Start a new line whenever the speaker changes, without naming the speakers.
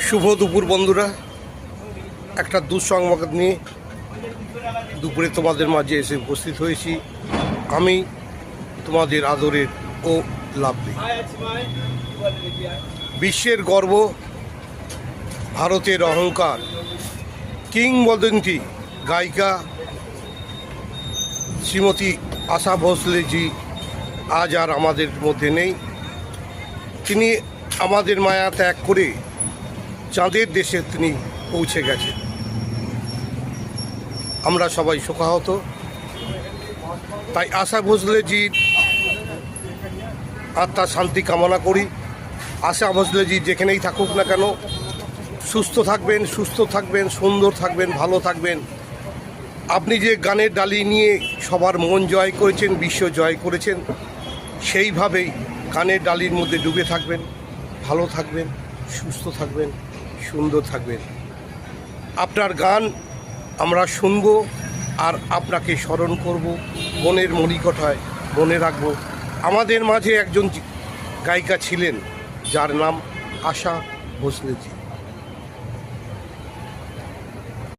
শুভ দুপুর বন্ধুরা, একটা দুঃসংবাদ নিয়ে দুপুরে তোমাদের মাঝে এসে উপস্থিত হয়েছি। আমি তোমাদের আদরের ও লাভলি, বিশ্বের গর্ব, ভারতের অহংকার, কিংবদন্তি গায়িকা শ্রীমতী আশা ভোসলেজি আজ আর আমাদের মধ্যে নেই। তিনি আমাদের মায়া ত্যাগ করে চাঁদের দেশে তিনি পৌঁছে গেছেন। আমরা সবাই শোকাহত। তাই আশা ভোসলেজির আত্মার শান্তি কামনা করি। আশা ভোসলেজি যেখানেই থাকুক না কেন, সুস্থ থাকবেন, সুন্দর থাকবেন, ভালো থাকবেন। আপনি যে গানের ডালি নিয়ে সবার মন জয় করেছেন, বিশ্ব জয় করেছেন, সেইভাবেই গানের ডালির মধ্যে ডুবে থাকবেন, ভালো থাকবেন, সুস্থ থাকবেন, সুন্দর থাকবেন। আপনার গান আমরা শুনব আর আপনাকে স্মরণ করব, মনের মণিকোঠায় মনে রাখব। আমাদের মাঝে একজন গায়িকা ছিলেন যার নাম আশা ভোসলেজি।